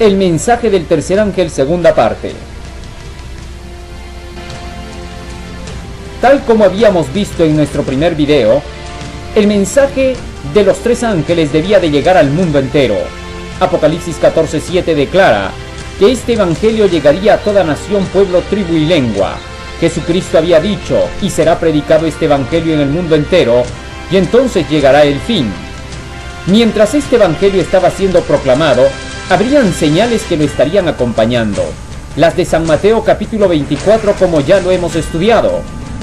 el mensaje del tercer ángel, segunda parte. Tal como habíamos visto en nuestro primer video, el mensaje de los tres ángeles debía de llegar al mundo entero. Apocalipsis 14:7 declara que este evangelio llegaría a toda nación, pueblo, tribu y lengua. Jesucristo había dicho: y será predicado este evangelio en el mundo entero, y entonces llegará el fin. Mientras este evangelio estaba siendo proclamado, habrían señales que lo estarían acompañando. Las de San Mateo capítulo 24, como ya lo hemos estudiado.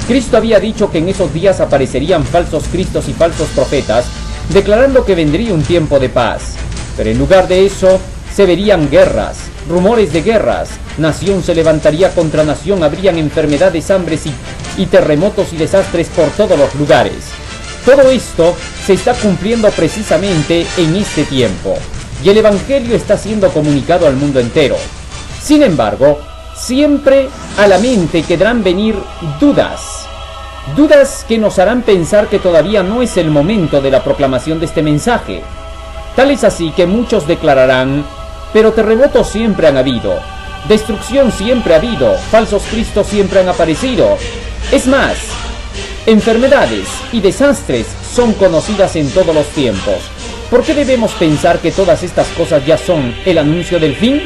Cristo había dicho que en esos días aparecerían falsos cristos y falsos profetas, declarando que vendría un tiempo de paz. Pero en lugar de eso, se verían guerras, rumores de guerras, nación se levantaría contra nación, habrían enfermedades, hambres y terremotos y desastres por todos los lugares. Todo esto se está cumpliendo precisamente en este tiempo, y el evangelio está siendo comunicado al mundo entero. Sin embargo, siempre a la mente quedarán venir dudas que nos harán pensar que todavía no es el momento de la proclamación de este mensaje. Tal es así que muchos declararán: pero terremotos siempre han habido, destrucción siempre ha habido, falsos cristos siempre han aparecido. Es más, enfermedades y desastres son conocidas en todos los tiempos. ¿Por qué debemos pensar que todas estas cosas ya son el anuncio del fin?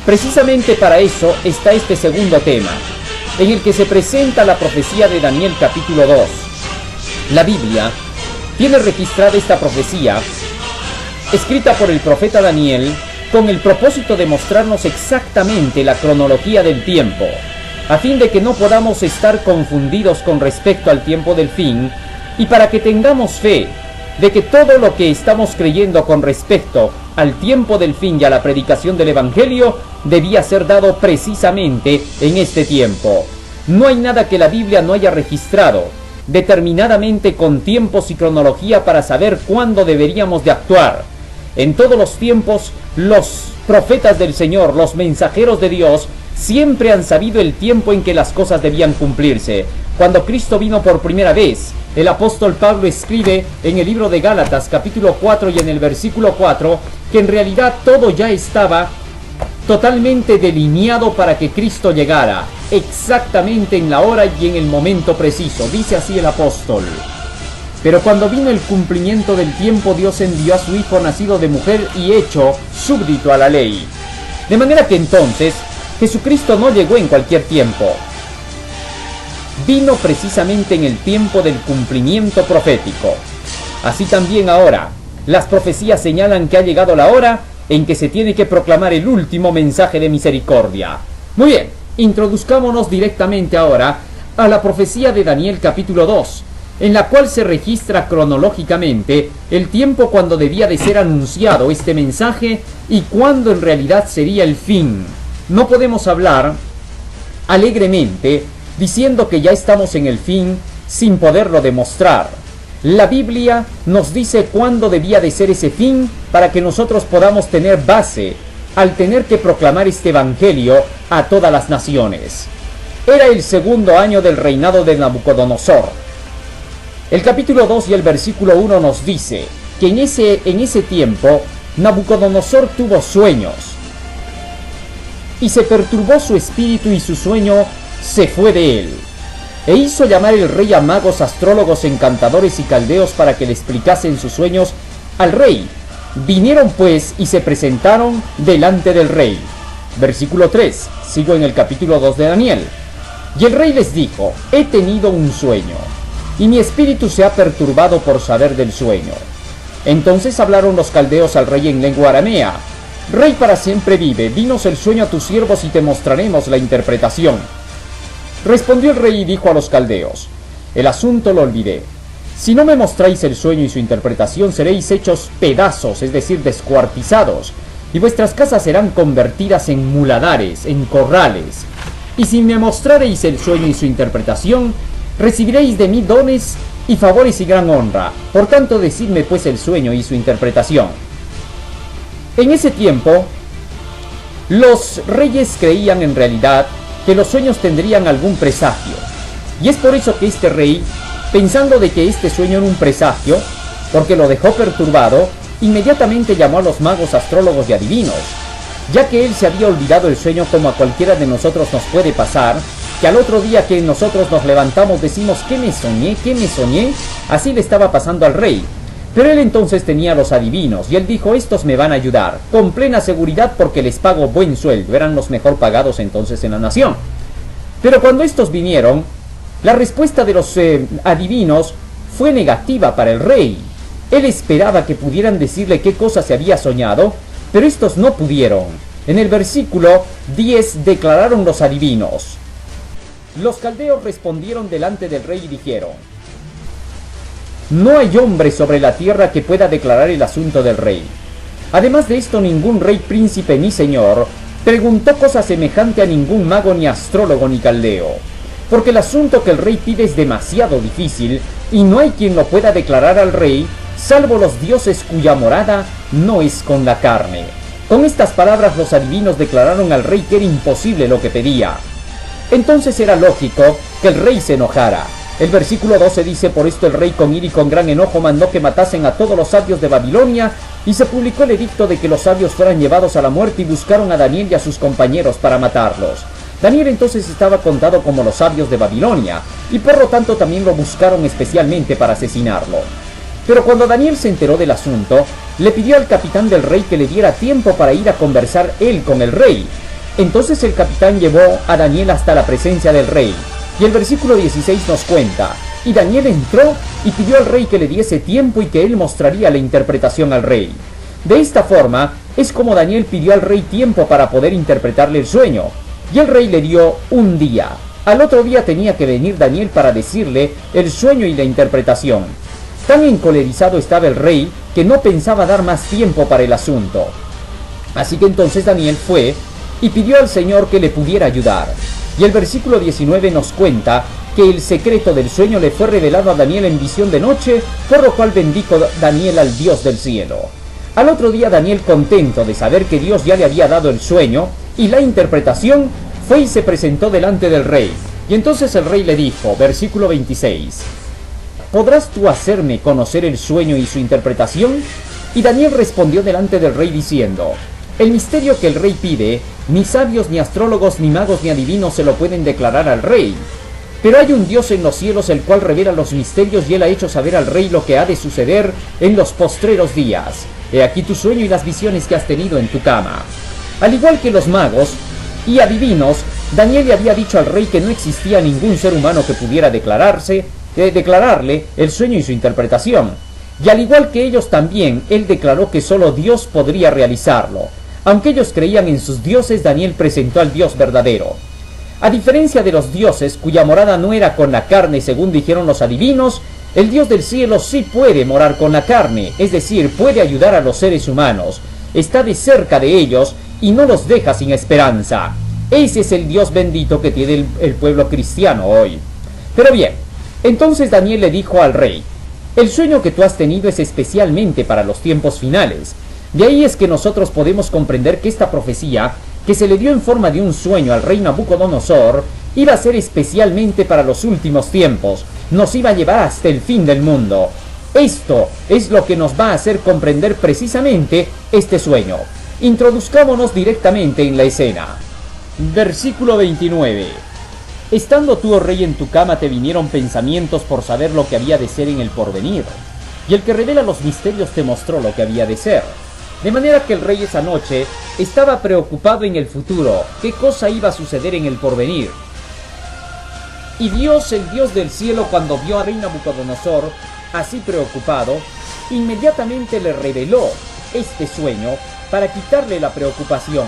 Precisamente para eso está este segundo tema, en el que se presenta la profecía de Daniel capítulo 2. La Biblia tiene registrada esta profecía, escrita por el profeta Daniel, con el propósito de mostrarnos exactamente la cronología del tiempo, a fin de que no podamos estar confundidos con respecto al tiempo del fin, y para que tengamos fe de que todo lo que estamos creyendo con respecto al tiempo del fin y a la predicación del evangelio debía ser dado precisamente en este tiempo. No hay nada que la Biblia no haya registrado determinadamente con tiempos y cronología para saber cuándo deberíamos de actuar. En todos los tiempos, los profetas del Señor, los mensajeros de Dios, siempre han sabido el tiempo en que las cosas debían cumplirse. Cuando Cristo vino por primera vez, el apóstol Pablo escribe en el libro de Gálatas capítulo 4 y en el versículo 4 que en realidad todo ya estaba totalmente delineado para que Cristo llegara, exactamente en la hora y en el momento preciso. Dice así el apóstol: pero cuando vino el cumplimiento del tiempo, Dios envió a su Hijo nacido de mujer y hecho súbdito a la ley. De manera que entonces Jesucristo no llegó en cualquier tiempo. Vino precisamente en el tiempo del cumplimiento profético. Así también ahora, las profecías señalan que ha llegado la hora en que se tiene que proclamar el último mensaje de misericordia. Muy bien, introduzcámonos directamente ahora a la profecía de Daniel capítulo 2, en la cual se registra cronológicamente el tiempo cuando debía de ser anunciado este mensaje y cuándo en realidad sería el fin. No podemos hablar alegremente diciendo que ya estamos en el fin sin poderlo demostrar. La Biblia nos dice cuándo debía de ser ese fin para que nosotros podamos tener base al tener que proclamar este evangelio a todas las naciones. Era el segundo año del reinado de Nabucodonosor. El capítulo 2 y el versículo 1 nos dice que en ese tiempo Nabucodonosor tuvo sueños y se perturbó su espíritu y su sueño se fue de él. E hizo llamar el rey a magos, astrólogos, encantadores y caldeos para que le explicasen sus sueños al rey. Vinieron pues y se presentaron delante del rey. Versículo 3, sigo en el capítulo 2 de Daniel. Y el rey les dijo: he tenido un sueño, y mi espíritu se ha perturbado por saber del sueño. Entonces hablaron los caldeos al rey en lengua aramea: Rey, para siempre vive, dinos el sueño a tus siervos y te mostraremos la interpretación. Respondió el rey y dijo a los caldeos: el asunto lo olvidé. Si no me mostráis el sueño y su interpretación, seréis hechos pedazos, es decir, descuartizados, y vuestras casas serán convertidas en muladares, en corrales. Y si me mostrareis el sueño y su interpretación, recibiréis de mí dones y favores y gran honra. Por tanto, decidme pues el sueño y su interpretación. En ese tiempo, los reyes creían en realidad que los sueños tendrían algún presagio. Y es por eso que este rey, pensando de que este sueño era un presagio, porque lo dejó perturbado, inmediatamente llamó a los magos, astrólogos y adivinos. ya que él se había olvidado el sueño, como a cualquiera de nosotros nos puede pasar, que al otro día que nosotros nos levantamos decimos: ¿qué me soñé? ¿Qué me soñé? Así le estaba pasando al rey. Pero él entonces tenía a los adivinos, y él dijo: estos me van a ayudar, con plena seguridad, porque les pago buen sueldo. Eran los mejor pagados entonces en la nación. Pero cuando estos vinieron, la respuesta de los adivinos fue negativa para el rey. Él esperaba que pudieran decirle qué cosa se había soñado, pero estos no pudieron. En el versículo 10 declararon los adivinos: los caldeos respondieron delante del rey y dijeron: no hay hombre sobre la tierra que pueda declarar el asunto del rey. Además de esto, ningún rey, príncipe ni señor preguntó cosa semejante a ningún mago, ni astrólogo, ni caldeo, porque el asunto que el rey pide es demasiado difícil, y no hay quien lo pueda declarar al rey, salvo los dioses cuya morada no es con la carne. Con estas palabras los adivinos declararon al rey que era imposible lo que pedía. Entonces era lógico que el rey se enojara. El versículo 12 dice: por esto el rey, con ira y con gran enojo, mandó que matasen a todos los sabios de Babilonia, y se publicó el edicto de que los sabios fueran llevados a la muerte, y buscaron a Daniel y a sus compañeros para matarlos. Daniel entonces estaba contado como los sabios de Babilonia, y por lo tanto también lo buscaron especialmente para asesinarlo. Pero cuando Daniel se enteró del asunto, le pidió al capitán del rey que le diera tiempo para ir a conversar él con el rey. Entonces el capitán llevó a Daniel hasta la presencia del rey. Y el versículo 16 nos cuenta: y Daniel entró y pidió al rey que le diese tiempo y que él mostraría la interpretación al rey. De esta forma es como Daniel pidió al rey tiempo para poder interpretarle el sueño. Y el rey le dio un día. Al otro día tenía que venir Daniel para decirle el sueño y la interpretación. Tan encolerizado estaba el rey que no pensaba dar más tiempo para el asunto. Así que entonces Daniel fue y pidió al Señor que le pudiera ayudar. Y el versículo 19 nos cuenta que el secreto del sueño le fue revelado a Daniel en visión de noche, por lo cual bendijo Daniel al Dios del cielo. Al otro día Daniel, contento de saber que Dios ya le había dado el sueño y la interpretación, fue y se presentó delante del rey. Y entonces el rey le dijo, versículo 26: ¿podrás tú hacerme conocer el sueño y su interpretación? Y Daniel respondió delante del rey diciendo: el misterio que el rey pide, ni sabios, ni astrólogos, ni magos, ni adivinos se lo pueden declarar al rey. Pero hay un Dios en los cielos, el cual revela los misterios, y él ha hecho saber al rey lo que ha de suceder en los postreros días. He aquí tu sueño y las visiones que has tenido en tu cama. Al igual que los magos y adivinos, Daniel le había dicho al rey que no existía ningún ser humano que pudiera declararle el sueño y su interpretación. Y al igual que ellos también, él declaró que solo Dios podría realizarlo. Aunque ellos creían en sus dioses, Daniel presentó al Dios verdadero. A diferencia de los dioses, cuya morada no era con la carne, según dijeron los adivinos, el Dios del cielo sí puede morar con la carne, es decir, puede ayudar a los seres humanos. Está de cerca de ellos y no los deja sin esperanza. Ese es el Dios bendito que tiene el pueblo cristiano hoy. Pero bien, entonces Daniel le dijo al rey: el sueño que tú has tenido es especialmente para los tiempos finales. De ahí es que nosotros podemos comprender que esta profecía, que se le dio en forma de un sueño al rey Nabucodonosor, iba a ser especialmente para los últimos tiempos, nos iba a llevar hasta el fin del mundo. Esto es lo que nos va a hacer comprender precisamente este sueño. Introduzcámonos directamente en la escena. Versículo 29. Estando tú, oh rey, en tu cama, te vinieron pensamientos por saber lo que había de ser en el porvenir. Y el que revela los misterios te mostró lo que había de ser. De manera que el rey esa noche estaba preocupado en el futuro, qué cosa iba a suceder en el porvenir. Y Dios, el Dios del cielo, cuando vio a rey Nabucodonosor así preocupado, inmediatamente le reveló este sueño para quitarle la preocupación.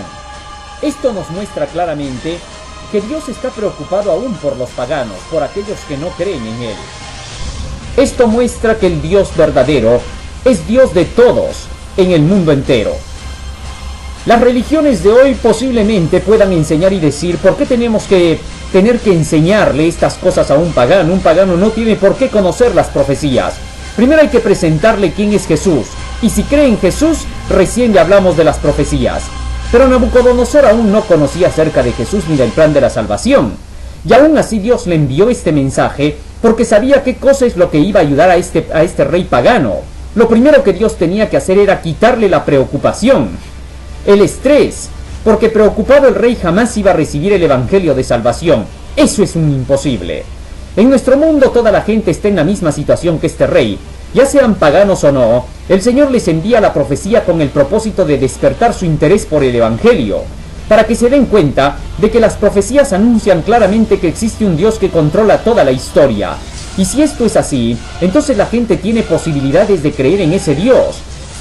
Esto nos muestra claramente que Dios está preocupado aún por los paganos, por aquellos que no creen en Él. Esto muestra que el Dios verdadero es Dios de todos en el mundo entero. Las religiones de hoy posiblemente puedan enseñar y decir: ¿por qué tenemos que tener que enseñarle estas cosas a un pagano? Un pagano no tiene por qué conocer las profecías. Primero hay que presentarle quién es Jesús, y si cree en Jesús, recién le hablamos de las profecías. Pero Nabucodonosor aún no conocía acerca de Jesús ni del plan de la salvación. Y aún así Dios le envió este mensaje porque sabía qué cosa es lo que iba a ayudar a este rey pagano. Lo primero que Dios tenía que hacer era quitarle la preocupación, el estrés, porque preocupado el rey jamás iba a recibir el evangelio de salvación. Eso es un imposible. En nuestro mundo toda la gente está en la misma situación que este rey. Ya sean paganos o no, el Señor les envía la profecía con el propósito de despertar su interés por el evangelio, para que se den cuenta de que las profecías anuncian claramente que existe un Dios que controla toda la historia. Y si esto es así, entonces la gente tiene posibilidades de creer en ese Dios.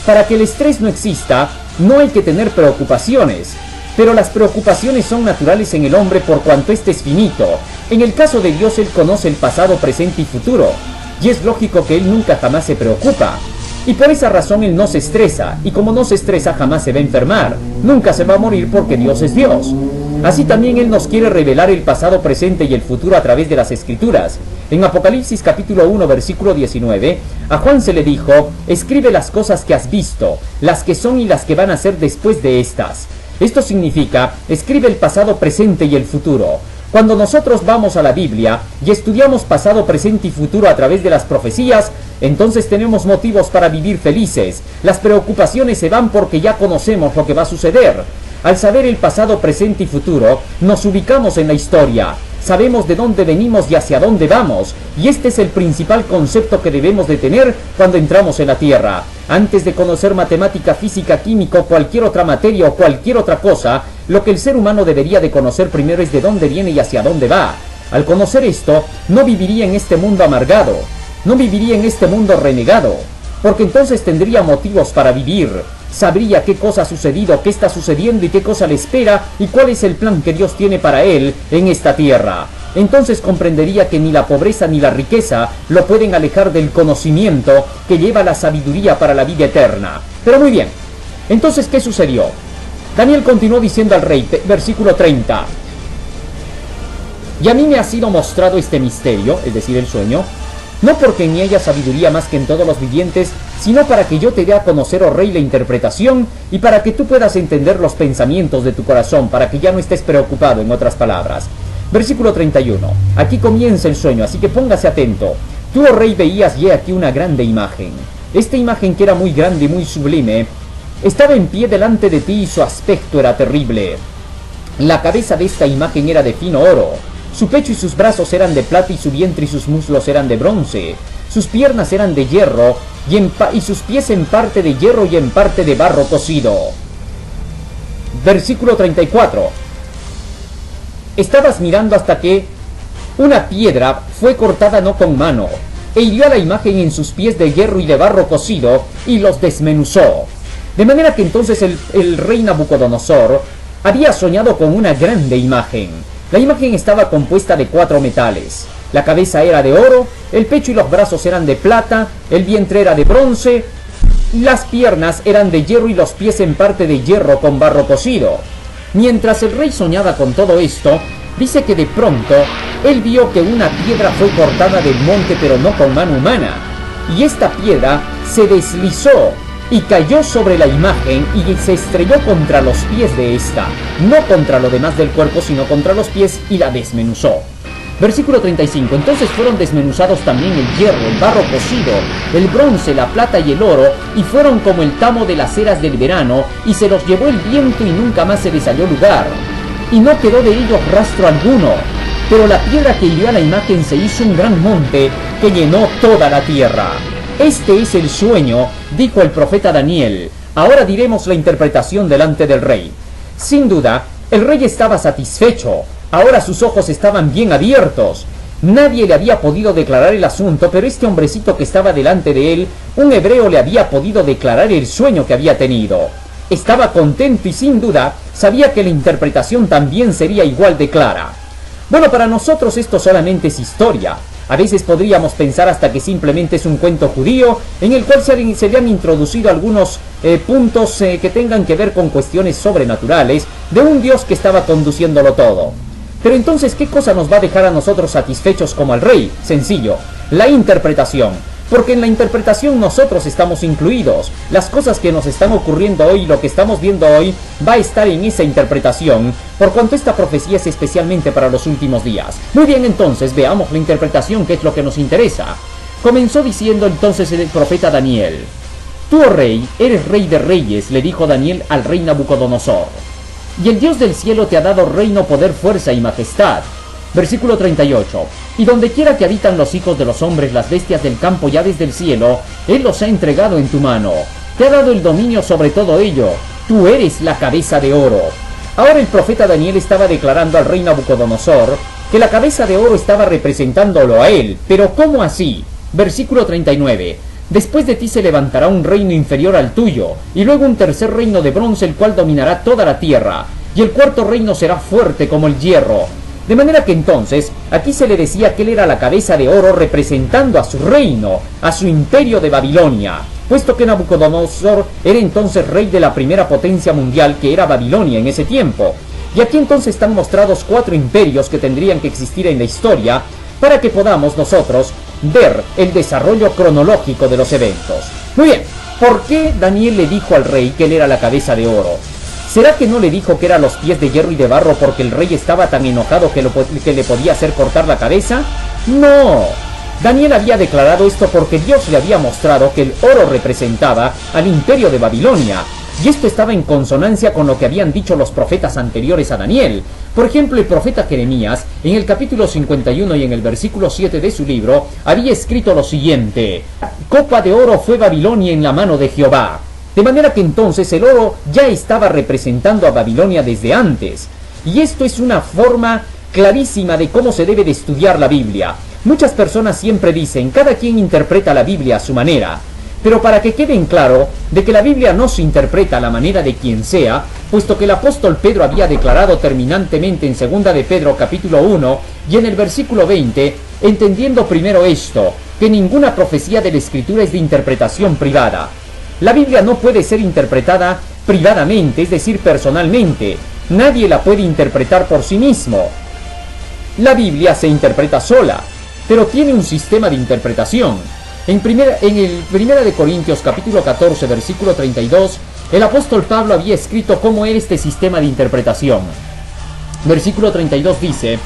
Para que el estrés no exista, no hay que tener preocupaciones. Pero las preocupaciones son naturales en el hombre por cuanto éste es finito. En el caso de Dios, Él conoce el pasado, presente y futuro. Y es lógico que Él nunca jamás se preocupa. Y por esa razón Él no se estresa. Y como no se estresa, jamás se va a enfermar. Nunca se va a morir porque Dios es Dios. Así también Él nos quiere revelar el pasado, presente y el futuro a través de las Escrituras. En Apocalipsis capítulo 1 versículo 19, a Juan se le dijo: escribe las cosas que has visto, las que son y las que van a ser después de estas. Esto significa, escribe el pasado, presente y el futuro. Cuando nosotros vamos a la Biblia y estudiamos pasado, presente y futuro a través de las profecías, entonces tenemos motivos para vivir felices. Las preocupaciones se van porque ya conocemos lo que va a suceder. Al saber el pasado, presente y futuro, nos ubicamos en la historia. Sabemos de dónde venimos y hacia dónde vamos, y este es el principal concepto que debemos de tener cuando entramos en la Tierra. Antes de conocer matemática, física, química o cualquier otra materia o cualquier otra cosa, lo que el ser humano debería de conocer primero es de dónde viene y hacia dónde va. Al conocer esto, no viviría en este mundo amargado, no viviría en este mundo renegado, porque entonces tendría motivos para vivir. Sabría qué cosa ha sucedido, qué está sucediendo y qué cosa le espera y cuál es el plan que Dios tiene para él en esta tierra. Entonces comprendería que ni la pobreza ni la riqueza lo pueden alejar del conocimiento que lleva la sabiduría para la vida eterna. Pero muy bien, entonces ¿qué sucedió? Daniel continuó diciendo al rey, versículo 30. Y a mí me ha sido mostrado este misterio, es decir, el sueño, no porque en mí haya sabiduría más que en todos los vivientes, sino para que yo te dé a conocer, oh rey, la interpretación, y para que tú puedas entender los pensamientos de tu corazón, para que ya no estés preocupado, en otras palabras. Versículo 31. Aquí comienza el sueño, así que póngase atento. Tú, oh rey, veías y he aquí una grande imagen. Esta imagen, que era muy grande y muy sublime, estaba en pie delante de ti y su aspecto era terrible. La cabeza de esta imagen era de fino oro. Su pecho y sus brazos eran de plata y su vientre y sus muslos eran de bronce. Sus piernas eran de hierro y sus pies en parte de hierro y en parte de barro cocido. Versículo 34. Estabas mirando hasta que una piedra fue cortada no con mano, e hirió a la imagen en sus pies de hierro y de barro cocido, y los desmenuzó. De manera que entonces el rey Nabucodonosor había soñado con una grande imagen. La imagen estaba compuesta de 4 metales. La cabeza era de oro, el pecho y los brazos eran de plata, el vientre era de bronce, las piernas eran de hierro y los pies en parte de hierro con barro cocido. Mientras el rey soñaba con todo esto, dice que de pronto él vio que una piedra fue cortada del monte, pero no con mano humana, y esta piedra se deslizó y cayó sobre la imagen y se estrelló contra los pies de esta, no contra lo demás del cuerpo, sino contra los pies, y la desmenuzó. Versículo 35. Entonces fueron desmenuzados también el hierro, el barro cocido, el bronce, la plata y el oro, y fueron como el tamo de las eras del verano, y se los llevó el viento y nunca más se les halló lugar, y no quedó de ellos rastro alguno. Pero la piedra que hirió a la imagen se hizo un gran monte que llenó toda la tierra. Este es el sueño, dijo el profeta Daniel. Ahora diremos la interpretación delante del rey. Sin duda, el rey estaba satisfecho. Ahora sus ojos estaban bien abiertos. Nadie le había podido declarar el asunto, pero este hombrecito que estaba delante de él, un hebreo, le había podido declarar el sueño que había tenido. Estaba contento y sin duda sabía que la interpretación también sería igual de clara. Bueno, para nosotros esto solamente es historia. A veces podríamos pensar hasta que simplemente es un cuento judío en el cual se le han introducido algunos puntos que tengan que ver con cuestiones sobrenaturales de un Dios que estaba conduciéndolo todo. Pero entonces, ¿qué cosa nos va a dejar a nosotros satisfechos como al rey? Sencillo, la interpretación. Porque en la interpretación nosotros estamos incluidos. Las cosas que nos están ocurriendo hoy, lo que estamos viendo hoy, va a estar en esa interpretación, por cuanto esta profecía es especialmente para los últimos días. Muy bien, entonces veamos la interpretación, que es lo que nos interesa. Comenzó diciendo entonces el profeta Daniel: Tú, oh rey, eres rey de reyes, le dijo Daniel al rey Nabucodonosor. y el Dios del cielo te ha dado reino, poder, fuerza y majestad. Versículo 38. Y donde quiera que habitan los hijos de los hombres, las bestias del campo y aves del cielo, Él los ha entregado en tu mano. Te ha dado el dominio sobre todo ello. Tú eres la cabeza de oro. Ahora el profeta Daniel estaba declarando al rey Nabucodonosor que la cabeza de oro estaba representándolo a él. Pero ¿cómo así? Versículo 39. Después de ti se levantará un reino inferior al tuyo, y luego un tercer reino de bronce, el cual dominará toda la tierra, y el cuarto reino será fuerte como el hierro. De manera que entonces, aquí se le decía que él era la cabeza de oro representando a su reino, a su imperio de Babilonia, puesto que Nabucodonosor era entonces rey de la primera potencia mundial, que era Babilonia en ese tiempo. Y aquí entonces están mostrados 4 imperios que tendrían que existir en la historia, para que podamos nosotros ver el desarrollo cronológico de los eventos. Muy bien, ¿por qué Daniel le dijo al rey que él era la cabeza de oro? ¿Será que no le dijo que eran los pies de hierro y de barro porque el rey estaba tan enojado que le podía hacer cortar la cabeza? No, Daniel había declarado esto porque Dios le había mostrado que el oro representaba al imperio de Babilonia, y esto estaba en consonancia con lo que habían dicho los profetas anteriores a Daniel. Por ejemplo, el profeta Jeremías, en el capítulo 51 y en el versículo 7 de su libro, había escrito lo siguiente: copa de oro fue Babilonia en la mano de Jehová. De manera que entonces el oro ya estaba representando a Babilonia desde antes. Y esto es una forma clarísima de cómo se debe de estudiar la Biblia. Muchas personas siempre dicen, cada quien interpreta la Biblia a su manera. Pero para que quede en claro de que la Biblia no se interpreta a la manera de quien sea, puesto que el apóstol Pedro había declarado terminantemente en 2 de Pedro capítulo 1 y en el versículo 20, entendiendo primero esto, que ninguna profecía de la Escritura es de interpretación privada. La Biblia no puede ser interpretada privadamente, es decir, personalmente. Nadie la puede interpretar por sí mismo. La Biblia se interpreta sola, pero tiene un sistema de interpretación. En el Primera de Corintios capítulo 14 versículo 32, el apóstol Pablo había escrito cómo era este sistema de interpretación. Versículo 32 dice: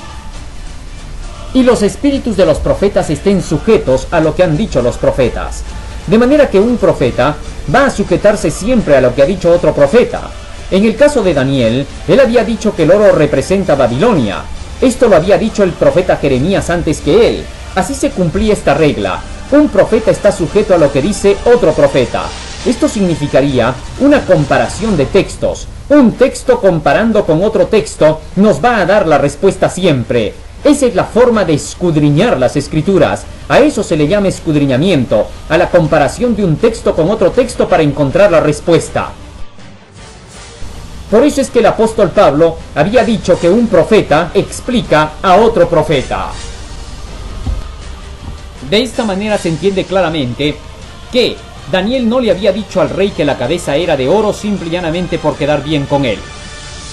y los espíritus de los profetas estén sujetos a lo que han dicho los profetas. De manera que un profeta va a sujetarse siempre a lo que ha dicho otro profeta. En el caso de Daniel, él había dicho que el oro representa Babilonia. Esto lo había dicho el profeta Jeremías antes que él. Así se cumplía esta regla. Un profeta está sujeto a lo que dice otro profeta. Esto significaría una comparación de textos. Un texto comparando con otro texto nos va a dar la respuesta siempre. Esa es la forma de escudriñar las escrituras. A eso se le llama escudriñamiento, a la comparación de un texto con otro texto para encontrar la respuesta. Por eso es que el apóstol Pablo había dicho que un profeta explica a otro profeta. De esta manera se entiende claramente que Daniel no le había dicho al rey que la cabeza era de oro simple y llanamente por quedar bien con él.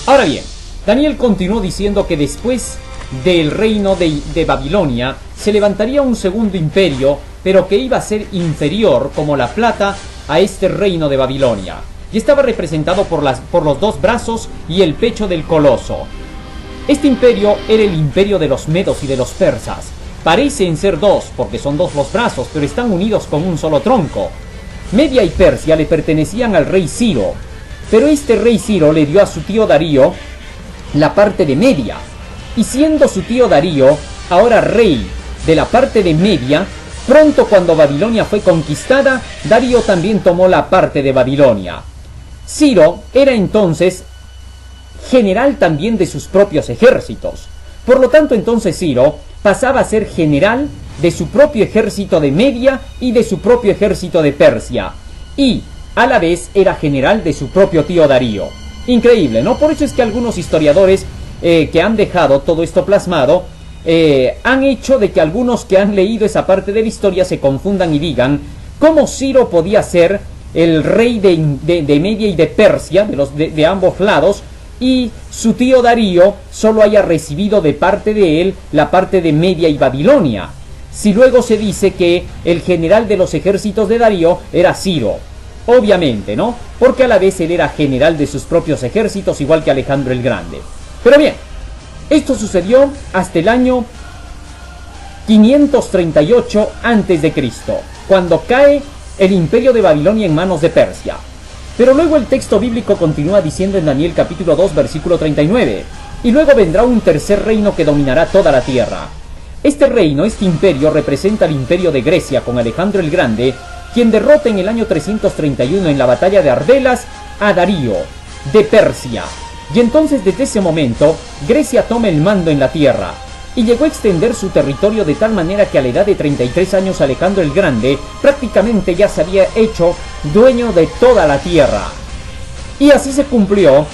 Ahora bien, Daniel continuó diciendo que después del reino de Babilonia se levantaría un segundo imperio, pero que iba a ser inferior como la plata a este reino de Babilonia, y estaba representado por los 2 brazos y el pecho del coloso. Este imperio era el imperio de los medos y de los persas. Parecen ser 2 porque son 2 los brazos, pero están unidos con un solo tronco. Media y Persia le pertenecían al rey Ciro, pero este rey Ciro le dio a su tío Darío la parte de Media, y siendo su tío Darío ahora rey de la parte de Media, pronto cuando Babilonia fue conquistada, Darío también tomó la parte de Babilonia. Ciro era entonces general también de sus propios ejércitos. Por lo tanto, entonces Ciro pasaba a ser general de su propio ejército de Media y de su propio ejército de Persia, y a la vez era general de su propio tío Darío. Increíble, ¿no? Por eso es que algunos historiadores que han dejado todo esto plasmado han hecho de que algunos que han leído esa parte de la historia se confundan y digan cómo Ciro podía ser el rey de Media y de Persia, de ambos lados, y su tío Darío solo haya recibido de parte de él la parte de Media y Babilonia, si luego se dice que el general de los ejércitos de Darío era Ciro. Obviamente, ¿no? Porque a la vez él era general de sus propios ejércitos, igual que Alejandro el Grande. Pero bien, esto sucedió hasta el año 538 a.C., cuando cae el imperio de Babilonia en manos de Persia. Pero luego el texto bíblico continúa diciendo en Daniel capítulo 2 versículo 39, y luego vendrá un tercer reino que dominará toda la tierra. Este reino, este imperio, representa el imperio de Grecia con Alejandro el Grande, quien derrota en el año 331 en la batalla de Arbelas a Darío de Persia. Y entonces desde ese momento Grecia toma el mando en la tierra y llegó a extender su territorio de tal manera que a la edad de 33 años Alejandro el Grande prácticamente ya se había hecho dueño de toda la tierra. Y así se cumplió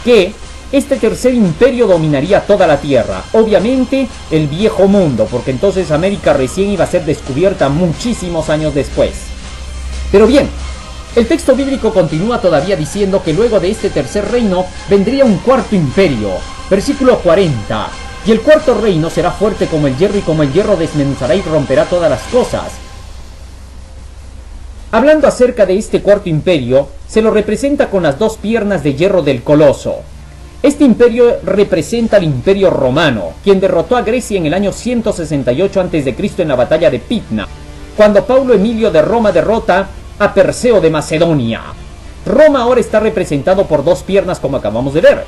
que este tercer imperio dominaría toda la tierra, obviamente el viejo mundo, porque entonces América recién iba a ser descubierta muchísimos años después. Pero bien, el texto bíblico continúa todavía diciendo que luego de este tercer reino vendría un cuarto imperio, versículo 40, y el cuarto reino será fuerte como el hierro y como el hierro desmenuzará y romperá todas las cosas. Hablando acerca de este cuarto imperio, se lo representa con las dos piernas de hierro del coloso. Este imperio representa al imperio romano, quien derrotó a Grecia en el año 168 a.C. en la batalla de Pydna, cuando Paulo Emilio de Roma derrota a Perseo de Macedonia. Roma ahora está representado por dos piernas como acabamos de ver.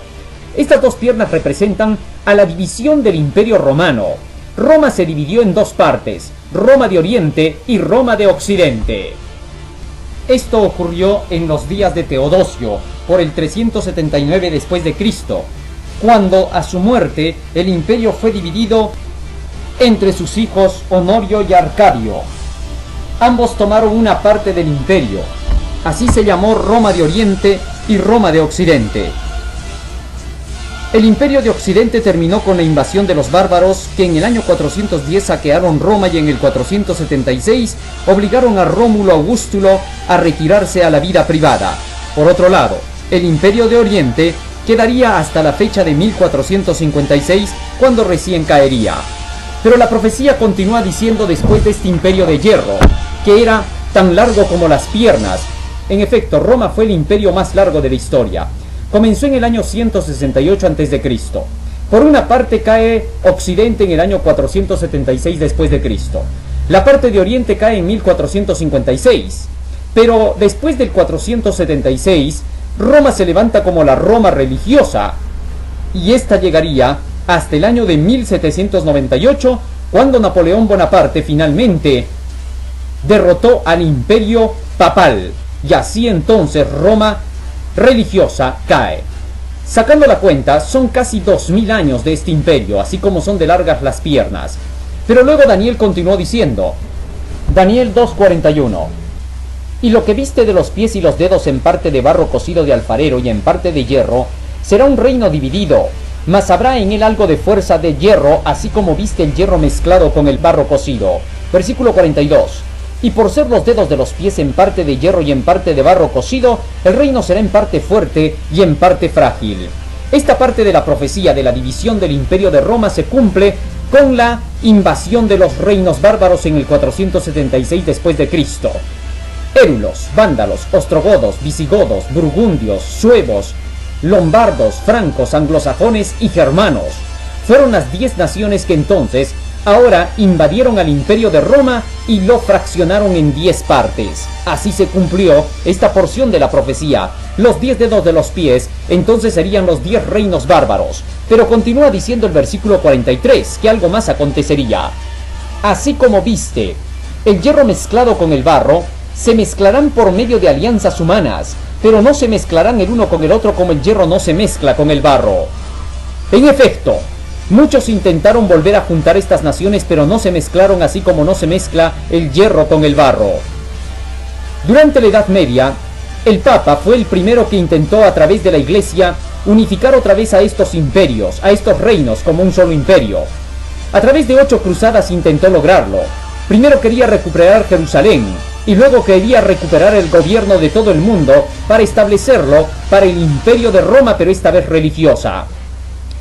Estas dos piernas representan a la división del imperio romano. Roma se dividió en dos partes, Roma de Oriente y Roma de Occidente. Esto ocurrió en los días de Teodosio, por el 379 después de Cristo, cuando a su muerte el imperio fue dividido entre sus hijos Honorio y Arcadio. Ambos tomaron una parte del imperio. Así se llamó Roma de Oriente y Roma de Occidente. El imperio de Occidente terminó con la invasión de los bárbaros, que en el año 410 saquearon Roma y en el 476 obligaron a Rómulo Augustulo a retirarse a la vida privada. Por otro lado, el imperio de Oriente quedaría hasta la fecha de 1456, cuando recién caería. Pero la profecía continúa diciendo después de este imperio de hierro, que era tan largo como las piernas. En efecto, Roma fue el imperio más largo de la historia. Comenzó en el año 168 a.C. Por una parte cae Occidente en el año 476 después de Cristo. La parte de Oriente cae en 1456. Pero después del 476, Roma se levanta como la Roma religiosa, y esta llegaría hasta el año de 1798, cuando Napoleón Bonaparte finalmente derrotó al imperio papal, y así entonces Roma religiosa cae. Sacando la cuenta, son casi 2000 años de este imperio, así como son de largas las piernas. Pero luego Daniel continuó diciendo, Daniel 2:41, y lo que viste de los pies y los dedos en parte de barro cocido de alfarero y en parte de hierro, será un reino dividido, mas habrá en él algo de fuerza de hierro, así como viste el hierro mezclado con el barro cocido. Versículo 42. Y por ser los dedos de los pies en parte de hierro y en parte de barro cocido, el reino será en parte fuerte y en parte frágil. Esta parte de la profecía de la división del imperio de Roma se cumple con la invasión de los reinos bárbaros en el 476 después de Cristo. Érulos, vándalos, ostrogodos, visigodos, burgundios, suevos, lombardos, francos, anglosajones y germanos. Fueron las 10 naciones que entonces ahora invadieron al imperio de Roma y lo fraccionaron en 10 partes. Así se cumplió esta porción de la profecía. Los 10 dedos de los pies entonces serían los 10 reinos bárbaros. Pero continúa diciendo el versículo 43 que algo más acontecería. Así como viste el hierro mezclado con el barro, se mezclarán por medio de alianzas humanas, pero no se mezclarán el uno con el otro como el hierro no se mezcla con el barro. En efecto, muchos intentaron volver a juntar estas naciones, pero no se mezclaron así como no se mezcla el hierro con el barro. Durante la Edad Media, el Papa fue el primero que intentó a través de la Iglesia unificar otra vez a estos imperios, a estos reinos como un solo imperio. A través de 8 cruzadas intentó lograrlo. Primero quería recuperar Jerusalén, y luego quería recuperar el gobierno de todo el mundo para establecerlo para el imperio de Roma, pero esta vez religiosa.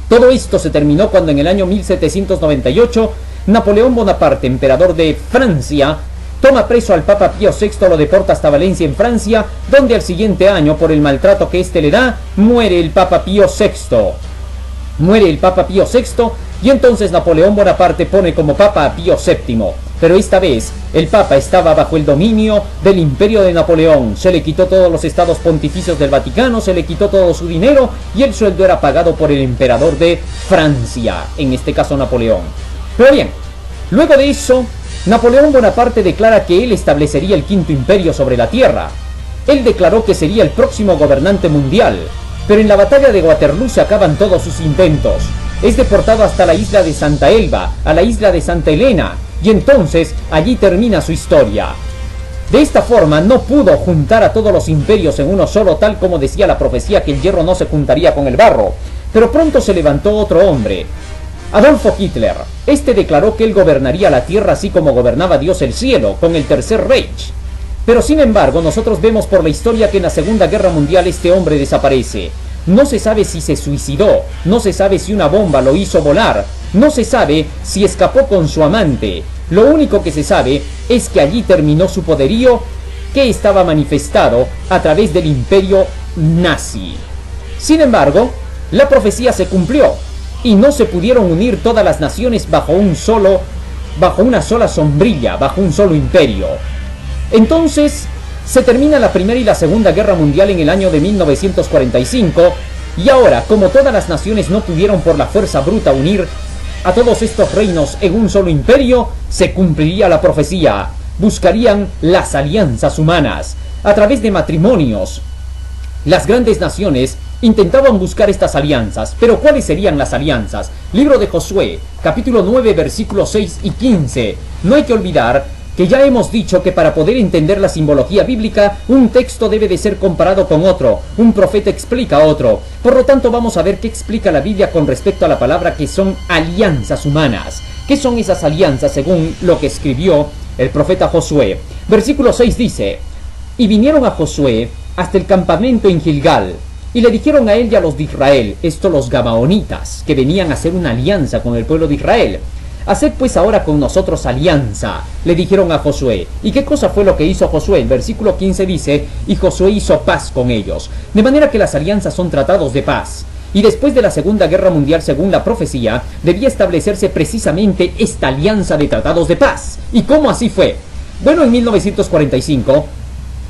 Todo esto se terminó cuando en el año 1798 Napoleón Bonaparte, emperador de Francia, toma preso al Papa Pío VI, lo deporta hasta Valencia en Francia, donde al siguiente año, por el maltrato que éste le da, muere el Papa Pío VI. Muere el Papa Pío VI y entonces Napoleón Bonaparte pone como Papa a Pío VII. Pero esta vez, el Papa estaba bajo el dominio del imperio de Napoleón. Se le quitó todos los estados pontificios del Vaticano, se le quitó todo su dinero y el sueldo era pagado por el emperador de Francia, en este caso Napoleón. Pero bien, luego de eso, Napoleón Bonaparte declara que él establecería el quinto imperio sobre la tierra. Él declaró que sería el próximo gobernante mundial, pero en la batalla de Waterloo se acaban todos sus intentos. Es deportado hasta la isla de Santa Elba, a la isla de Santa Elena, y entonces allí termina su historia. De esta forma no pudo juntar a todos los imperios en uno solo, tal como decía la profecía que el hierro no se juntaría con el barro. Pero pronto se levantó otro hombre, Adolfo Hitler. Este declaró que él gobernaría la tierra así como gobernaba Dios el cielo, con el Tercer Reich. Pero sin embargo, nosotros vemos por la historia que en la Segunda Guerra Mundial este hombre desaparece. No se sabe si se suicidó, no se sabe si una bomba lo hizo volar, no se sabe si escapó con su amante. Lo único que se sabe es que allí terminó su poderío, que estaba manifestado a través del imperio nazi. Sin embargo, la profecía se cumplió y no se pudieron unir todas las naciones bajo una sola sombrilla, bajo un solo imperio. Entonces se termina la Primera y la Segunda Guerra Mundial en el año de 1945, y ahora, como todas las naciones no pudieron por la fuerza bruta unir a todos estos reinos en un solo imperio, se cumpliría la profecía. Buscarían las alianzas humanas a través de matrimonios. Las grandes naciones intentaban buscar estas alianzas, pero ¿cuáles serían las alianzas? Libro de Josué, capítulo 9, versículos 6 y 15. No hay que olvidar que ya hemos dicho que para poder entender la simbología bíblica, un texto debe de ser comparado con otro, un profeta explica otro. Por lo tanto, vamos a ver qué explica la Biblia con respecto a la palabra que son alianzas humanas. ¿Qué son esas alianzas según lo que escribió el profeta Josué? Versículo 6 dice: y vinieron a Josué hasta el campamento en Gilgal, y le dijeron a él y a los de Israel, esto los gabaonitas, que venían a hacer una alianza con el pueblo de Israel: haced pues ahora con nosotros alianza, le dijeron a Josué. ¿Y qué cosa fue lo que hizo Josué? El versículo 15 dice: y Josué hizo paz con ellos. De manera que las alianzas son tratados de paz. Y después de la Segunda Guerra Mundial, según la profecía, debía establecerse precisamente esta alianza de tratados de paz. ¿Y cómo así fue? Bueno, en 1945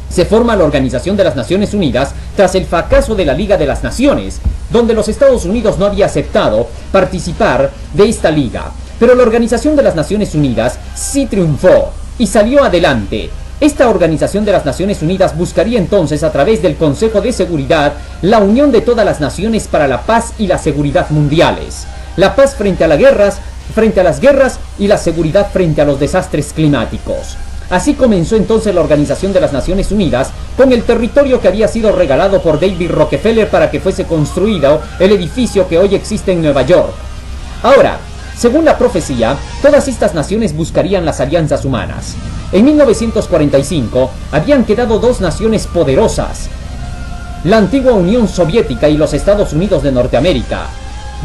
se forma la Organización de las Naciones Unidas tras el fracaso de la Liga de las Naciones, donde los Estados Unidos no había aceptado participar de esta liga. Pero la Organización de las Naciones Unidas sí triunfó y salió adelante. Esta Organización de las Naciones Unidas buscaría entonces, a través del Consejo de Seguridad, la unión de todas las naciones para la paz y la seguridad mundiales. La paz frente a las guerras y la seguridad frente a los desastres climáticos. Así comenzó entonces la Organización de las Naciones Unidas, con el territorio que había sido regalado por David Rockefeller para que fuese construido el edificio que hoy existe en Nueva York. Ahora, según la profecía, todas estas naciones buscarían las alianzas humanas. En 1945 habían quedado dos naciones poderosas: la antigua Unión Soviética y los Estados Unidos de Norteamérica.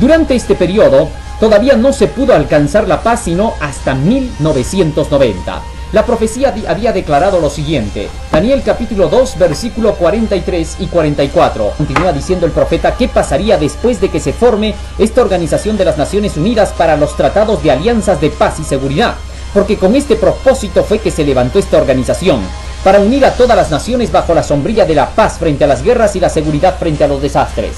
Durante este periodo todavía no se pudo alcanzar la paz sino hasta 1990. La profecía había declarado lo siguiente: Daniel capítulo 2 versículo 43 y 44. Continúa diciendo el profeta qué pasaría después de que se forme esta Organización de las Naciones Unidas para los tratados de alianzas de paz y seguridad, porque con este propósito fue que se levantó esta organización, para unir a todas las naciones bajo la sombrilla de la paz frente a las guerras y la seguridad frente a los desastres.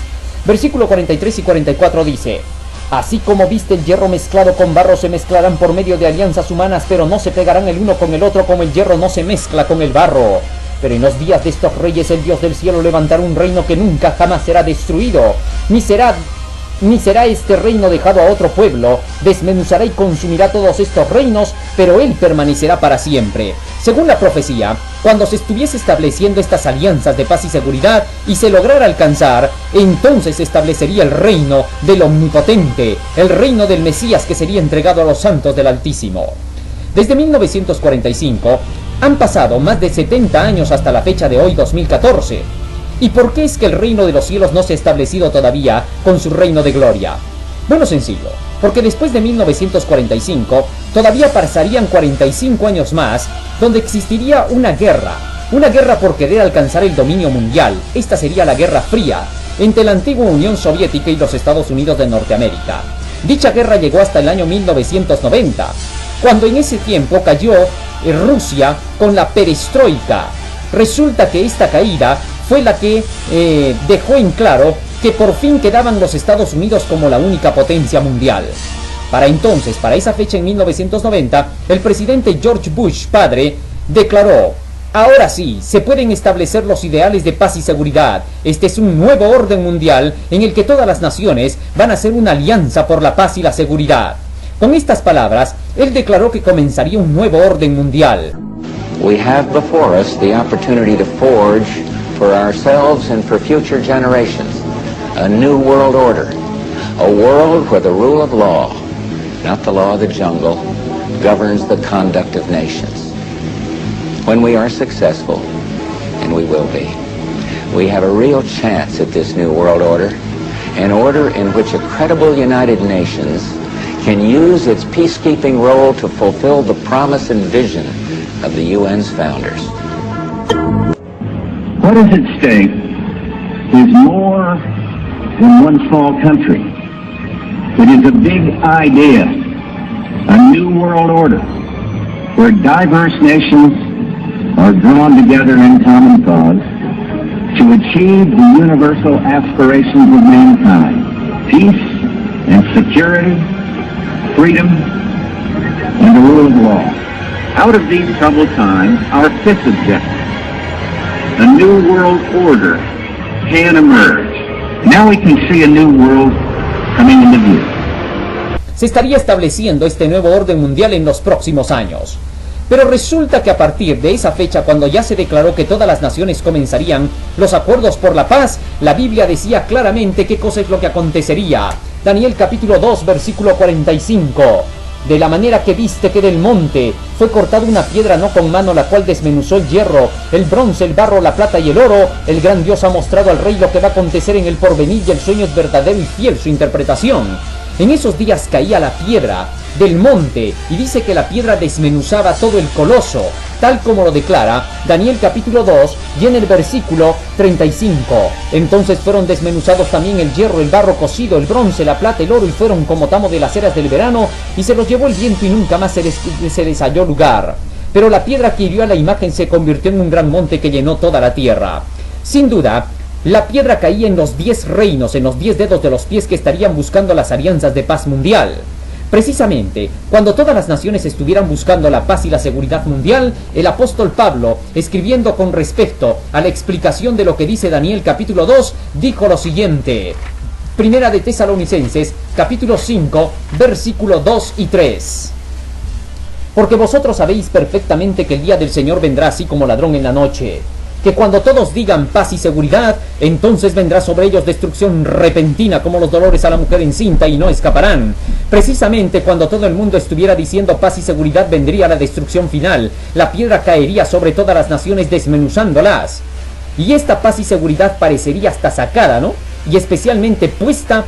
Versículo 43 y 44 dice: así como viste el hierro mezclado con barro, se mezclarán por medio de alianzas humanas, pero no se pegarán el uno con el otro, como el hierro no se mezcla con el barro. Pero en los días de estos reyes el Dios del cielo levantará un reino que nunca jamás será destruido, ni será este reino dejado a otro pueblo. Desmenuzará y consumirá todos estos reinos, pero él permanecerá para siempre. Según la profecía, cuando se estuviese estableciendo estas alianzas de paz y seguridad y se lograra alcanzar, entonces se establecería el reino del Omnipotente, el reino del Mesías que sería entregado a los santos del Altísimo. Desde 1945 han pasado más de 70 años hasta la fecha de hoy, 2014. ¿Y por qué es que el reino de los cielos no se ha establecido todavía con su reino de gloria? Bueno, sencillo, porque después de 1945 todavía pasarían 45 años más, donde existiría una guerra por querer alcanzar el dominio mundial. Esta sería la Guerra Fría, entre la antigua Unión Soviética y los Estados Unidos de Norteamérica. Dicha guerra llegó hasta el año 1990. cuando en ese tiempo cayó Rusia con la perestroika. Resulta que esta caída fue la que dejó en claro que por fin quedaban los Estados Unidos como la única potencia mundial. Para entonces, para esa fecha en 1990, el presidente George Bush padre declaró: ahora sí, se pueden establecer los ideales de paz y seguridad. Este es un nuevo orden mundial en el que todas las naciones van a hacer una alianza por la paz y la seguridad. Con estas palabras, él declaró que comenzaría un nuevo orden mundial. We have before us the opportunity to forge for ourselves and for future generations a new world order, a world where the rule of law, not the law of the jungle, governs the conduct of nations. When we are successful, and we will be, we have a real chance at this new world order, an order in which a credible United Nations can use its peacekeeping role to fulfill the promise and vision of the UN's founders. What is at stake is more than one small country. It is a big idea, a new world order, where diverse nations are drawn together in common cause to achieve the universal aspirations of mankind: peace and security, freedom, and the rule of law. Out of these troubled times, our fifth objective, a new world order, can emerge. Now we can see a new world coming into view. Se estaría estableciendo este nuevo orden mundial en los próximos años. Pero resulta que a partir de esa fecha, cuando ya se declaró que todas las naciones comenzarían los acuerdos por la paz, la Biblia decía claramente qué cosa es lo que acontecería. Daniel capítulo 2, versículo 45. De la manera que viste que del monte fue cortada una piedra no con mano, la cual desmenuzó el hierro, el bronce, el barro, la plata y el oro, el gran Dios ha mostrado al rey lo que va a acontecer en el porvenir, y el sueño es verdadero y fiel su interpretación. En esos días caía la piedra del monte, y dice que la piedra desmenuzaba todo el coloso, tal como lo declara Daniel capítulo 2 y en el versículo 35. Entonces fueron desmenuzados también el hierro, el barro cocido, el bronce, la plata, el oro, y fueron como tamo de las eras del verano, y se los llevó el viento y nunca más se les halló lugar. Pero la piedra que hirió a la imagen se convirtió en un gran monte que llenó toda la tierra. Sin duda, la piedra caía en los 10 reinos, en los 10 dedos de los pies que estarían buscando las alianzas de paz mundial. Precisamente, cuando todas las naciones estuvieran buscando la paz y la seguridad mundial, el apóstol Pablo, escribiendo con respecto a la explicación de lo que dice Daniel capítulo 2, dijo lo siguiente. Primera de Tesalonicenses, capítulo 5, versículo 2 y 3. Porque vosotros sabéis perfectamente que el día del Señor vendrá así como ladrón en la noche, que cuando todos digan paz y seguridad, entonces vendrá sobre ellos destrucción repentina como los dolores a la mujer encinta, y no escaparán. Precisamente cuando todo el mundo estuviera diciendo paz y seguridad, vendría la destrucción final. La piedra caería sobre todas las naciones desmenuzándolas. Y esta paz y seguridad parecería hasta sacada, ¿no? Y especialmente puesta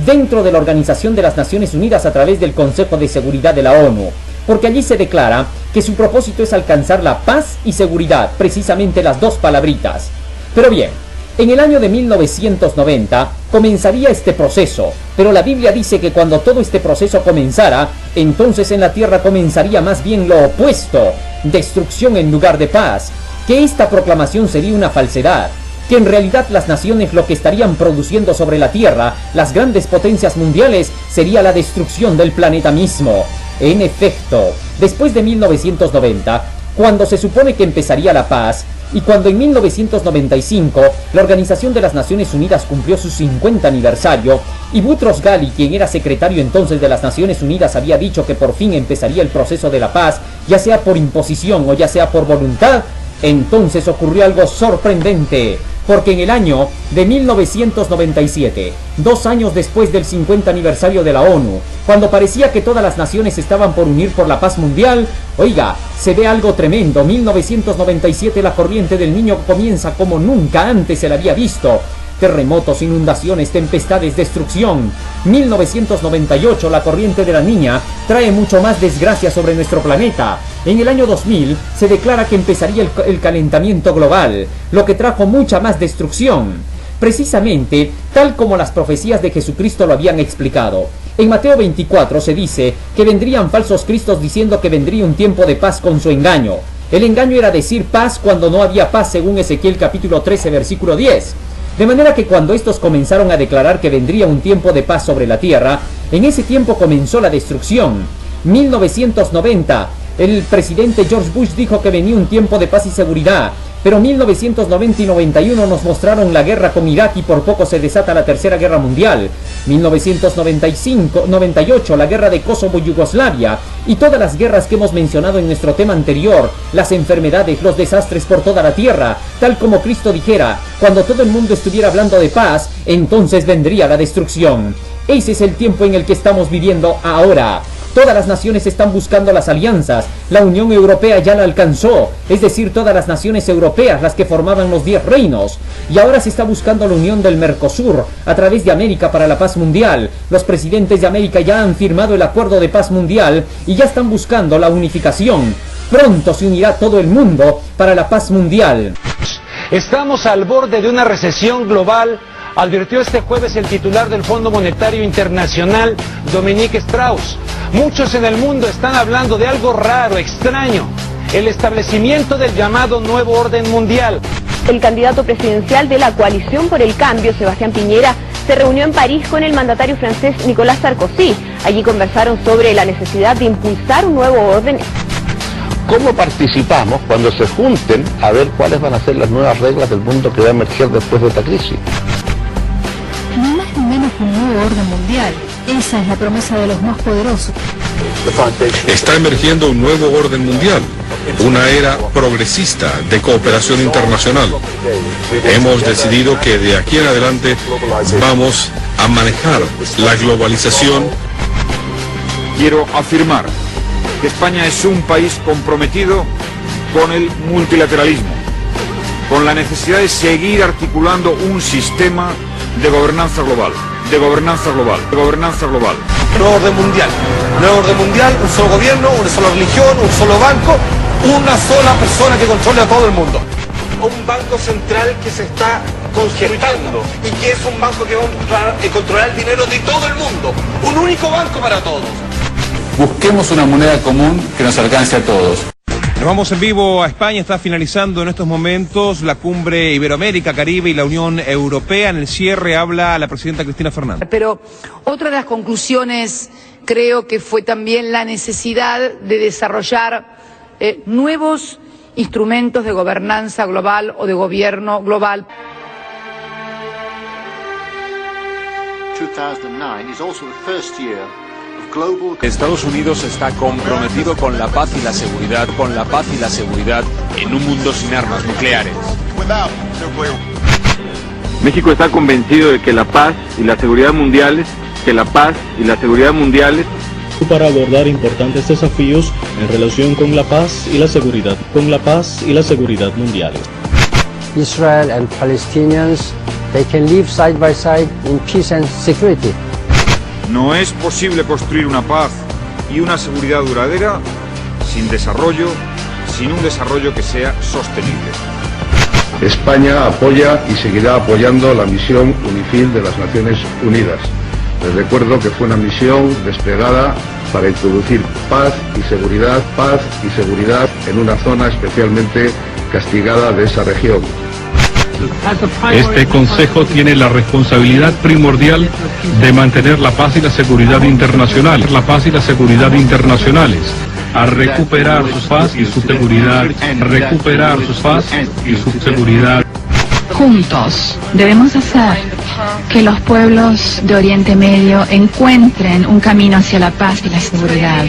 dentro de la Organización de las Naciones Unidas a través del Consejo de Seguridad de la ONU. Porque allí se declara que su propósito es alcanzar la paz y seguridad, precisamente las dos palabritas. Pero bien, en el año de 1990 comenzaría este proceso, pero la Biblia dice que cuando todo este proceso comenzara, entonces en la tierra comenzaría más bien lo opuesto, destrucción en lugar de paz, que esta proclamación sería una falsedad, que en realidad las naciones lo que estarían produciendo sobre la tierra, las grandes potencias mundiales, sería la destrucción del planeta mismo. En efecto, después de 1990, cuando se supone que empezaría la paz, y cuando en 1995 la Organización de las Naciones Unidas cumplió su 50 aniversario, y Boutros Ghali, quien era secretario entonces de las Naciones Unidas, había dicho que por fin empezaría el proceso de la paz, ya sea por imposición o ya sea por voluntad, entonces ocurrió algo sorprendente. Porque en el año de 1997, 2 años después del 50 aniversario de la ONU, cuando parecía que todas las naciones estaban por unir por la paz mundial, oiga, se ve algo tremendo. 1997, la corriente del Niño comienza como nunca antes se la había visto. Terremotos, inundaciones, tempestades, destrucción. 1998, la corriente de la Niña trae mucho más desgracia sobre nuestro planeta. En el año 2000 se declara que empezaría el calentamiento global, lo que trajo mucha más destrucción. Precisamente, tal como las profecías de Jesucristo lo habían explicado. En Mateo 24 se dice que vendrían falsos cristos diciendo que vendría un tiempo de paz con su engaño. El engaño era decir paz cuando no había paz, según Ezequiel capítulo 13 versículo 10. De manera que cuando estos comenzaron a declarar que vendría un tiempo de paz sobre la tierra, en ese tiempo comenzó la destrucción. 1990, el presidente George Bush dijo que venía un tiempo de paz y seguridad, pero 1990 y 91 nos mostraron la guerra con Irak y por poco se desata la Tercera Guerra Mundial. 1998, la guerra de Kosovo y Yugoslavia, y todas las guerras que hemos mencionado en nuestro tema anterior, las enfermedades, los desastres por toda la tierra, tal como Cristo dijera, cuando todo el mundo estuviera hablando de paz, entonces vendría la destrucción. Ese es el tiempo en el que estamos viviendo ahora. Todas las naciones están buscando las alianzas. La Unión Europea ya la alcanzó, es decir, todas las naciones europeas, las que formaban los 10 reinos. Y ahora se está buscando la unión del Mercosur, a través de América para la paz mundial. Los presidentes de América ya han firmado el acuerdo de paz mundial y ya están buscando la unificación. Pronto se unirá todo el mundo para la paz mundial. Estamos al borde de una recesión global, advirtió este jueves el titular del Fondo Monetario Internacional, Dominique Strauss. Muchos en el mundo están hablando de algo raro, extraño, el establecimiento del llamado Nuevo Orden Mundial. El candidato presidencial de la Coalición por el Cambio, Sebastián Piñera, se reunió en París con el mandatario francés Nicolas Sarkozy. Allí conversaron sobre la necesidad de impulsar un nuevo orden. ¿Cómo participamos cuando se junten a ver cuáles van a ser las nuevas reglas del mundo que va a emerger después de esta crisis? Ni más ni menos que un nuevo orden mundial. Esa es la promesa de los más poderosos. Está emergiendo un nuevo orden mundial, una era progresista de cooperación internacional. Hemos decidido que de aquí en adelante vamos a manejar la globalización. Quiero afirmar que España es un país comprometido con el multilateralismo, con la necesidad de seguir articulando un sistema de gobernanza global, de gobernanza global, de gobernanza global. Nuevo orden mundial, un solo gobierno, una sola religión, un solo banco, una sola persona que controle a todo el mundo. Un banco central que se está construyendo y que es un banco que va a controlar el dinero de todo el mundo. Un único banco para todos. Busquemos una moneda común que nos alcance a todos. Nos vamos en vivo a España. Está finalizando en estos momentos la cumbre Iberoamérica, Caribe y la Unión Europea. En el cierre habla la presidenta Cristina Fernández. Pero otra de las conclusiones creo que fue también la necesidad de desarrollar nuevos instrumentos de gobernanza global o de gobierno global. 2009 is also the first year. Estados Unidos está comprometido con la paz y la seguridad, en un mundo sin armas nucleares. México está convencido de que la paz y la seguridad mundiales, para abordar importantes desafíos en relación con la paz y la seguridad, mundiales. Israel and Palestinians, they can live side by side in peace and security. No es posible construir una paz y una seguridad duradera sin un desarrollo que sea sostenible. España apoya y seguirá apoyando la misión UNIFIL de las Naciones Unidas. Les recuerdo que fue una misión desplegada para introducir paz y seguridad en una zona especialmente castigada de esa región. Este Consejo tiene la responsabilidad primordial de mantener la paz y la seguridad internacionales, a recuperar su paz y su seguridad, Juntos debemos hacer que los pueblos de Oriente Medio encuentren un camino hacia la paz y la seguridad,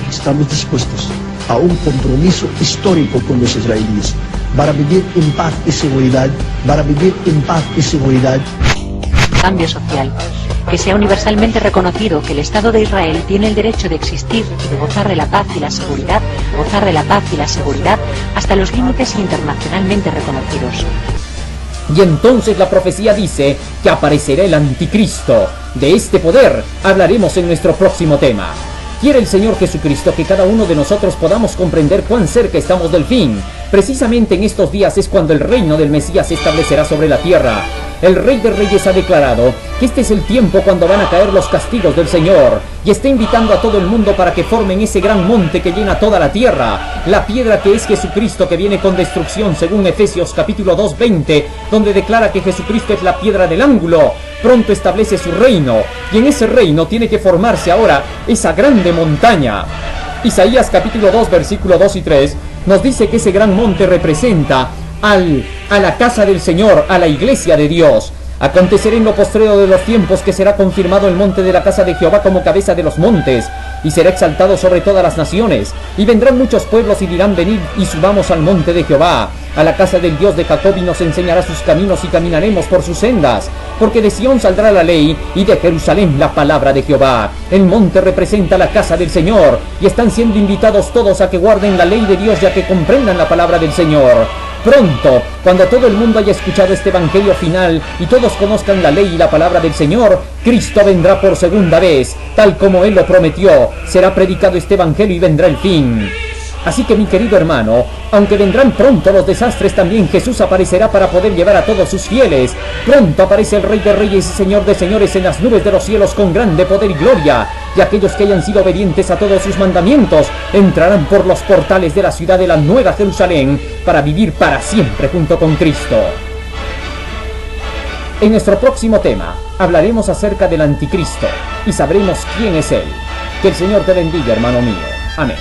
Estamos dispuestos a un compromiso histórico con los israelíes para vivir en paz y seguridad, Cambio social, que sea universalmente reconocido que el Estado de Israel tiene el derecho de existir y de gozar de la paz y la seguridad, hasta los límites internacionalmente reconocidos. Y entonces la profecía dice que aparecerá el anticristo. De este poder hablaremos en nuestro próximo tema. Quiere el Señor Jesucristo que cada uno de nosotros podamos comprender cuán cerca estamos del fin. Precisamente en estos días es cuando el reino del Mesías se establecerá sobre la tierra. el Rey de Reyes ha declarado que este es el tiempo cuando van a caer los castigos del Señor, y está invitando a todo el mundo para que formen ese gran monte que llena toda la tierra, la piedra que es Jesucristo, que viene con destrucción según Efesios capítulo 2:20, donde declara que Jesucristo es la piedra del ángulo. Pronto establece su reino, y en ese reino tiene que formarse ahora esa grande montaña. Isaías capítulo 2 versículo 2 y 3 nos dice que ese gran monte representa a la casa del Señor, a la iglesia de Dios. Acontecerá en lo postrero de los tiempos que será confirmado el monte de la casa de Jehová como cabeza de los montes, y será exaltado sobre todas las naciones. Y vendrán muchos pueblos y dirán: venid y subamos al monte de Jehová, a la casa del Dios de Jacob, y nos enseñará sus caminos y caminaremos por sus sendas. Porque de Sión saldrá la ley y de Jerusalén la palabra de Jehová. El monte representa la casa del Señor, y están siendo invitados todos a que guarden la ley de Dios y a que comprendan la palabra del Señor. Pronto, cuando todo el mundo haya escuchado este evangelio final y todos conozcan la ley y la palabra del Señor, Cristo vendrá por segunda vez, tal como Él lo prometió. Será predicado este evangelio y vendrá el fin. Así que, mi querido hermano, aunque vendrán pronto los desastres, también Jesús aparecerá para poder llevar a todos sus fieles. Pronto aparece el Rey de Reyes y Señor de Señores en las nubes de los cielos con grande poder y gloria, y aquellos que hayan sido obedientes a todos sus mandamientos entrarán por los portales de la ciudad de la Nueva Jerusalén para vivir para siempre junto con Cristo. En nuestro próximo tema hablaremos acerca del Anticristo y sabremos quién es Él. Que el Señor te bendiga, hermano mío. Amén.